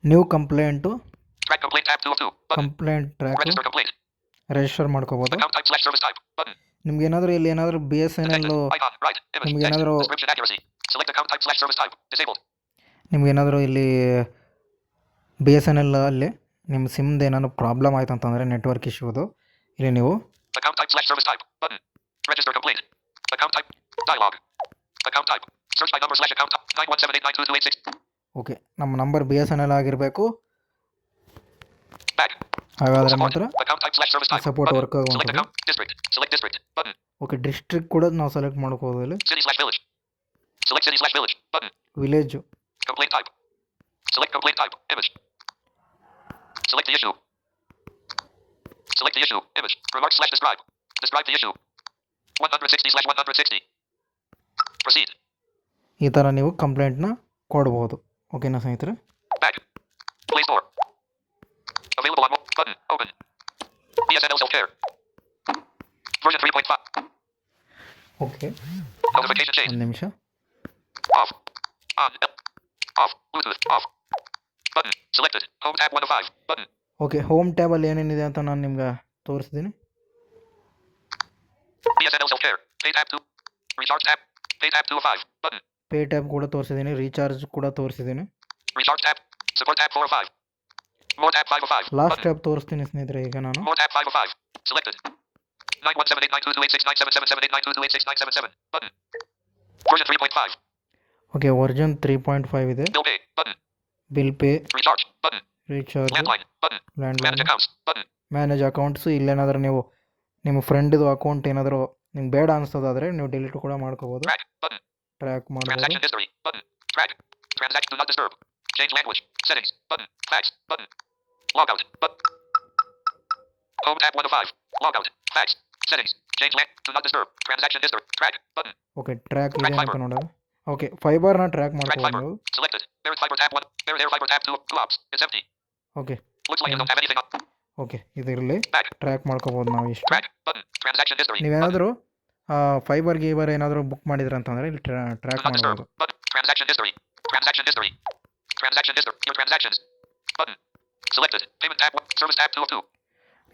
New complaint, Track complaint tab 2 of 2. Button. Complaint track Register complaint. Register ಮಾಡ್ಕೋಬೋದು. Account type / service type. Button. ನಿಮ್ಗೆ ಏನಾದರೂ ಇಲ್ಲಿ ಏನಾದರೂ BSNL Detected. Icon. Right. Image. ನಿಮ್ಗೆ Text. ಏನಾದರೂ Description accuracy. Select account type / service type. Disabled. ನಿಮ್ಗೇನಾದರೂ ಇಲ್ಲಿ BSNL ಅಲ್ಲಿ ನಿಮ್ಮ ಸಿಮ್ದು ಏನಾದರೂ ಪ್ರಾಬ್ಲಮ್ ಆಯ್ತು ಅಂತಂದರೆ ನೆಟ್ವರ್ಕ್ ಇಶ್ಯೂದು, ಇಲ್ಲಿ ನೀವು Account type / service type. Button. Register complaint. Account type. Dialog. Account type. Search by number / account type. 9178922286. Okay, ನಮ್ಮ ನಂಬರ್ BSNL ಆಗಿರಬೇಕು, Back. ಹಾಗಾದರೆ Support. ಮಾತ್ರ Account type / service type. Support Button. Work Select ಆಗುವಂಥದ್ದು. account. District. Select district. Button. Okay, district ಕೂಡ ನಾವು ಸೆಲೆಕ್ಟ್ ಮಾಡ್ಕೋಬೋದು. ಇಲ್ಲಿ City / village. Select city / village. Button. Village. Complaint type. Select complaint type. Image. Select the issue. Select the issue. Image. Remarks / describe. Describe the issue. 160/160. Proceed. ಈ ಥರ ನೀವು ಕಂಪ್ಲೇಂಟ್ನ ಕೊಡ್ಬೋದು. ಓಕೆನಾ ಸ್ನೇಹಿತರೆ. Back. Play Store. Available on button. Open. BSNL self-care. Version 3.5. Okay, Notification chain. ಒಂದು ನಿಮಿಷ. Off. On. Off. Bluetooth. Off. Button. Selected. Home tab 1 of 5. Button. Okay, home ಟ್ಯಾಬಲ್ಲಿ ಏನೇನಿದೆ ಅಂತ ನಾನು ನಿಮ್ಗೆ ತೋರಿಸ್ತೀನಿ. BSNL self-care. Pay tab 2. Recharge tab. Pay tab 2 of 5. Button. Pay tab ಕೂಡ ತೋರಿಸಿದ್ದೀನಿ, ರೀಚಾರ್ಜ್ ಕೂಡ ತೋರಿಸಿದ್ದೀನಿ. Recharge tab. Support tab 4 of 5. More tab 5 of 5. Last Button. Tab ತೋರಿಸ್ತೀನಿ ಸ್ನೇಹಿತರೆ ಈಗ ನಾನು. More tab 5 of 5. Selected. 9178922869777892286977. Button. Version 3.5. Okay, version 3.5 ಇದೆ. Bill pay. Button. Bill pay, Recharge. Button. Recharge, Landline. Button. Manage landline, accounts. Button. Manage accounts. ಇಲ್ಲೇನಾದರೂ ನೀವು ನಿಮ್ಮ ಫ್ರೆಂಡಿದು ಅಕೌಂಟ್ ಏನಾದರೂ ನಿಮ್ಗೆ ಬೇಡ ಅನಿಸ್ತದಾದರೆ ನೀವು ಡಿಲೀಟ್ ಕೂಡ ಮಾಡ್ಕೋಬೋದು. Track. Button. ಟ್ರ್ಯಾಕ್ ಮಾಡ್ಬೋದು. Transaction history. Button. Track. Transaction do not disturb. Change language. Settings. Button. Fax. Button. Logout. Button. Home tab 1 of 5. Logout. Fax. Settings. Change do not disturb. Transaction history. Track. Button. Okay track Track ಇದೇನಂತ fiber. ನೋಡೋದು. ಓಕೆ ಫೈಬರ್ನ ಟ್ರ್ಯಾಕ್ Track ಮಾಡ್ಕೋಬೋದು fiber. ನೀವು. Selected. Barrett fiber tab 1. Barrett air fiber tab 2. Blobs. It's empty. Okay Looks like you don't have anything on. Okay ಇದಿರಲಿ Back. ಟ್ರ್ಯಾಕ್ ಮಾಡ್ಕೋಬೋದು ನಾವು ಇಷ್ಟು. Track. Button. Transaction history. Button. ನೀವೇನಾದರೂ ಫೈಬರ್ ಗೀಬರ್ ಏನಾದರೂ ಬುಕ್ ಮಾಡಿದ್ರೆ ಅಂತಂದರೆ ಇಲ್ಲಿ ಟ್ರ್ಯಾಕ್ Do not disturb. ಮಾಡ್ಬೋದು. Button. Transaction history. Transaction history. Transaction history. Your transactions. Button. Selected. Payment tab 1. Service tab 2 of 2.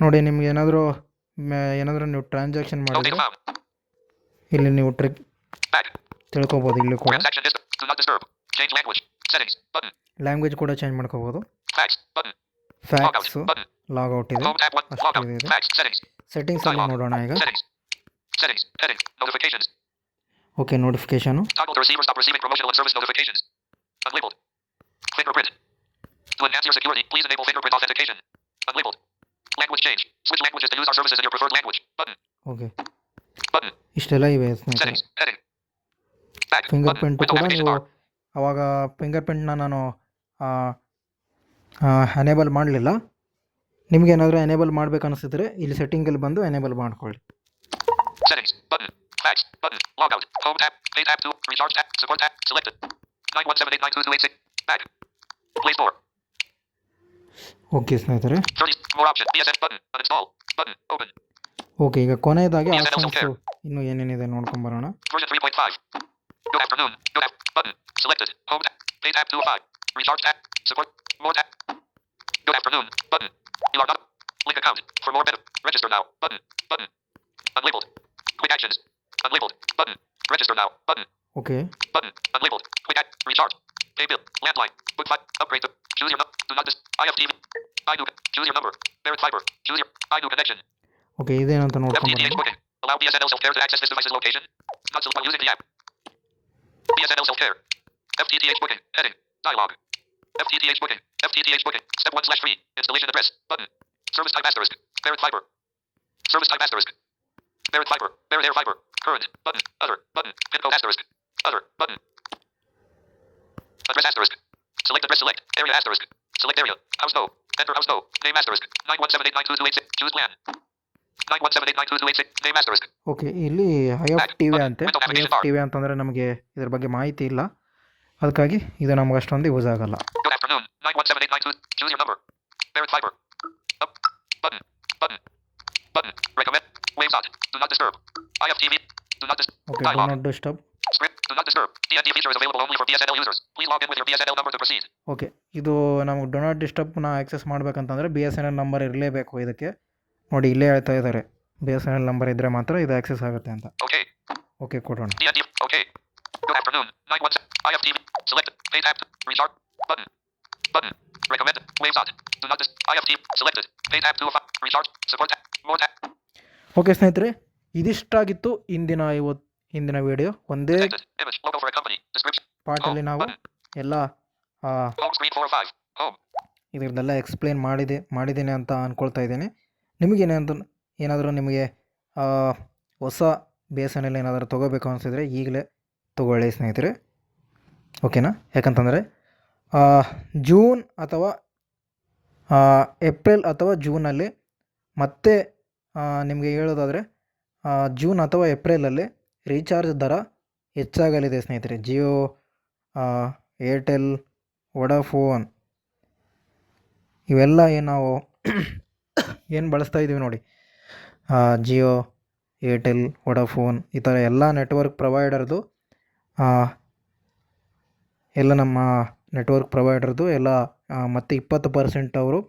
ನೋಡಿ ನಿಮ್ಗೆ ಏನಾದರೂ ನೀವು ಟ್ರಾನ್ಸಾಕ್ಷನ್ No data ಮಾಡಿದರೆ found. ಇಲ್ಲಿ ನೀವು ಟ್ರಿಕ್ Back. ತಿಳ್ಕೊಬೋದು. ಇಲ್ಲಿ ಕೂಡ Transaction history. Do not disturb. Change language. Settings. Button. Language ಕೂಡ ಚೇಂಜ್ ಮಾಡ್ಕೋಬೋದು. Fax. Button. Logout. Fax Button. Logout ಇದೆ. Home tab 1. ಅಷ್ಟು Logout. ಇದೆ. Fax. Settings. ಸೆಟ್ಟಿಂಗ್ಸಲ್ಲಿ ನೋಡೋಣ ಈಗ. Settings. Settings. Heading. Notifications. Okay notification. Toggle to receive or stop receiving promotional and service notifications. Unlabeled. Fingerprint. To enhance your security, please enable fingerprint authentication. Unlabeled. Language change. Switch languages to use our services in your preferred language. Button. Okay Button. ಇಷ್ಟೆಲ್ಲ ಇವೆ ಸ್ನೇಹಿತರೆ. Settings. Heading. Back. Finger Button. Print Window ಕೂಡ navigation ನೀವು bar. ಅವಾಗ ಫಿಂಗರ್ ಪ್ರಿಂಟ್ನ ನಾನು ಎನೇಬಲ್ ಮಾಡಲಿಲ್ಲ. ನಿಮಗೇನಾದರೂ ಎನೇಬಲ್ ಮಾಡ್ಬೇಕು ಅನಿಸಿದ್ರೆ ಇಲ್ಲಿ ಸೆಟ್ಟಿಂಗಲ್ಲಿ ಬಂದು ಎನೇಬಲ್ ಮಾಡ್ಕೊಳ್ಳಿ. Settings. Button. Fax. Button. Logout. Home tab. Pay tab 2. Recharge tab. Support tab. Selected. 917892286. Back. Play Store. Okay ಸ್ನೇಹಿತರೆ. 30. More option. BSN button. Uninstall. Button. Open. Okay ಈಗ ಕೊನೆಯದಾಗಿ BSNL ಆಪ್ಷನ್ಸು self-care. ಇನ್ನೂ ಏನೇನಿದೆ ನೋಡ್ಕೊಂಬರೋಣ. Version 3.5. Good afternoon. Good button. Selected. Home tab. Pay tab 2 of 5. Recharge tab. Support. More tab. Good afternoon. Button. You are not. Link account. For more benefit. Register now. Button. Button. Unlabeled. Quick actions. Unlabeled. Button. Register now. Button. Okay Button. Unlabeled. Quick act. Recharge. Pay bill. Landline. Book 5. Upgrade to. Choose your number. Do not dis. IFTV. iDo. Choose your number. Barrett fiber. Choose your iDo connection. Okay ಇದೇನಂತ FTTH ನೋಡ್ಕೊಂಬರೋಣ. booking. Allow BSNL self-care to access this device's location. Not so while using the app. BSNL self-care. FTTH booking. Heading. Dialog. FTTH booking. FTTH booking. Step 1/3. Installation address. Button. Service type asterisk. Barrett fiber. Service type asterisk. Barrett fiber. Barrett air fiber. Current. Button. Other. Button. Pin code asterisk. Other. Button. Address asterisk. Select address select. Area asterisk. Select area. House no. Enter house no. Name asterisk. 917892286. Choose plan. 917892286. Name asterisk. Okay ಇಲ್ಲಿ IFTV ಅಂತೆ. IFTV ಅಂತಂದರೆ ನಮಗೆ ಇದ್ರ ಬಗ್ಗೆ ಮಾಹಿತಿ ಇಲ್ಲ, ಅದಕ್ಕಾಗಿ ಇದು ನಮ್ಗೆ ಅಷ್ಟೊಂದು ಯೂಸ್ ಆಗಲ್ಲ. Good afternoon. 9178922. Choose your number. Barrett fiber. Up. Button. Button. Button. Recommend. Waves on. Do not disturb. IFTV. Do not disturb. Okay do not disturb. Script. Do not disturb. DND feature is available only for BSNL users. Please log in with your BSNL number to proceed. Okay ಇದು ನಮಗೆ ಡೋ ನಾಟ್ ಡಿಸ್ಟರ್ಬ್ನ ಆಕ್ಸೆಸ್ ಮಾಡಬೇಕಂತಂದರೆ BSNL ನಂಬರ್ ಇರಲೇಬೇಕು ಇದಕ್ಕೆ. ನೋಡಿ ಇಲ್ಲೇ ಹೇಳ್ತಾ ಇದ್ದಾರೆ BSNL ನಂಬರ್ ಇದ್ದರೆ ಮಾತ್ರ ಇದು ಆಕ್ಸೆಸ್ ಆಗುತ್ತೆ ಅಂತ. Okay. ಓಕೆ ಕೊಡೋಣ. DND. Okay. Good afternoon. 917. IFTV. Select. Pay tab. Recharge. Button. Button. Recommend. Waves on. Do not disturb. IFTV. Selected. Pay tab 2 of 5. Recharge. Support tab. More tab. Okay ಸ್ನೇಹಿತರೆ, ಇದಿಷ್ಟಾಗಿತ್ತು ಇಂದಿನ ವಿಡಿಯೋ. ಒಂದೇ Detected. Image. Logo for a company. Description. ಪಾರ್ಟಲ್ಲಿ ನಾವು ಎಲ್ಲ Home screen 4 of 5. Home. ಇದರದ್ದೆಲ್ಲ explain ಮಾಡಿದ್ದೀನಿ ಅಂತ ಅಂದ್ಕೊಳ್ತಾ ಇದ್ದೀನಿ. ಏನಾದರೂ ನಿಮಗೆ ಹೊಸ BSNL ಏನಾದರೂ ತೊಗೋಬೇಕು ಅನಿಸಿದರೆ ಈಗಲೇ ತೊಗೊಳ್ಳಿ ಸ್ನೇಹಿತರೆ, ಓಕೆನಾ? ಯಾಕಂತಂದರೆ ಜೂನ್ ಅಥವಾ ಏಪ್ರಿಲ್ ಅಥವಾ ಜೂನಲ್ಲಿ ಮತ್ತೆ ನಿಮಗೆ ಹೇಳೋದಾದರೆ ಜೂನ್ ಅಥವಾ ಏಪ್ರಿಲಲ್ಲಿ ರೀಚಾರ್ಜ್ ದರ ಹೆಚ್ಚಾಗಲಿದೆ ಸ್ನೇಹಿತರೆ. ಜಿಯೋ, ಏರ್ಟೆಲ್, ವೊಡಾಫೋನ್ ಇವೆಲ್ಲ ನಾವು ಏನು ಬಳಸ್ತಾ ಇದ್ದೀವಿ ನೋಡಿ, ಜಿಯೋ, ಏರ್ಟೆಲ್, ವೊಡಾಫೋನ್ ಈ ಥರ ಎಲ್ಲ ನೆಟ್ವರ್ಕ್ ಪ್ರೊವೈಡರ್ದು ಎಲ್ಲ ನಮ್ಮ ನೆಟ್ವರ್ಕ್ ಪ್ರೊವೈಡರ್ದು ಎಲ್ಲ ಮತ್ತು 20% ಅವರು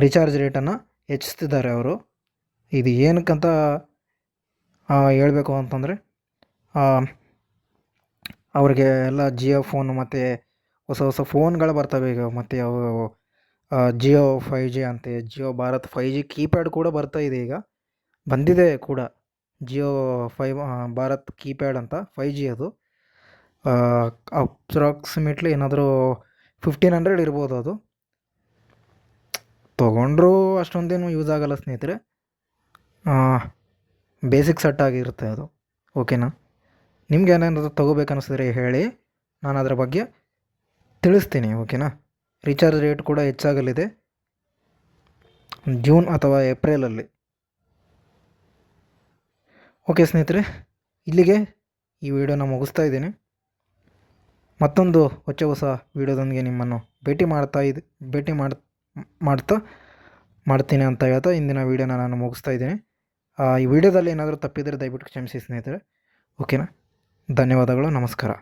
ರಿಚಾರ್ಜ್ ರೇಟನ್ನು ಹೆಚ್ಚಿಸ್ತಿದ್ದಾರೆ ಅವರು. ಇದು ಏನಕ್ಕಂತ ಹೇಳಬೇಕು ಅಂತಂದರೆ ಅವ್ರಿಗೆ ಎಲ್ಲ ಜಿಯೋ ಫೋನು ಮತ್ತು ಹೊಸ ಫೋನ್ಗಳು ಬರ್ತವೆ ಈಗ. ಮತ್ತು ಅವು ಜಿಯೋ 5G ಅಂತೆ, ಜಿಯೋ ಭಾರತ್ 5G ಕೀಪ್ಯಾಡ್ ಕೂಡ ಬರ್ತಾಯಿದೆ ಈಗ, ಬಂದಿದೆ ಕೂಡ ಜಿಯೋ ಭಾರತ್ ಕೀಪ್ಯಾಡ್ ಅಂತ 5G. ಅದು ಅಪ್ರಾಕ್ಸಿಮೇಟ್ಲಿ ಏನಾದರೂ 1500 ಇರ್ಬೋದು. ಅದು ತೊಗೊಂಡ್ರೂ ಅಷ್ಟೊಂದೇನು ಯೂಸ್ ಆಗಲ್ಲ ಸ್ನೇಹಿತರೆ, ಬೇಸಿಕ್ ಸೆಟ್ ಆಗಿರುತ್ತೆ ಅದು, ಓಕೆನಾ? ನಿಮ್ಗೆ ಏನಾದರೂ ತೊಗೋಬೇಕನ್ನಿಸಿದ್ರೆ ಹೇಳಿ, ನಾನು ಅದರ ಬಗ್ಗೆ ತಿಳಿಸ್ತೀನಿ. ಓಕೆನಾ. ರೀಚಾರ್ಜ್ ರೇಟ್ ಕೂಡ ಹೆಚ್ಚಾಗಲಿದೆ ಜೂನ್ ಅಥವಾ ಏಪ್ರಿಲಲ್ಲಿ. ಓಕೆ ಸ್ನೇಹಿತರೆ, ಇಲ್ಲಿಗೆ ಈ ವಿಡಿಯೋನ ಮುಗಿಸ್ತಾ ಇದ್ದೀನಿ. ಮತ್ತೊಂದು ಹೊಸ ವಿಡಿಯೋದೊಂದಿಗೆ ನಿಮ್ಮನ್ನು ಭೇಟಿ ಮಾಡ್ತೀನಿ ಅಂತ ಹೇಳ್ತಾ ಇಂದಿನ ವಿಡಿಯೋನ ನಾನು ಮುಗಿಸ್ತಾ ಇದ್ದೀನಿ. ಈ ವಿಡಿಯೋದಲ್ಲಿ ಏನಾದರೂ ತಪ್ಪಿದರೆ ದಯವಿಟ್ಟು ಕ್ಷಮಿಸಿ ಸ್ನೇಹಿತರೆ. ಓಕೆನಾ. ಧನ್ಯವಾದಗಳು. ನಮಸ್ಕಾರ.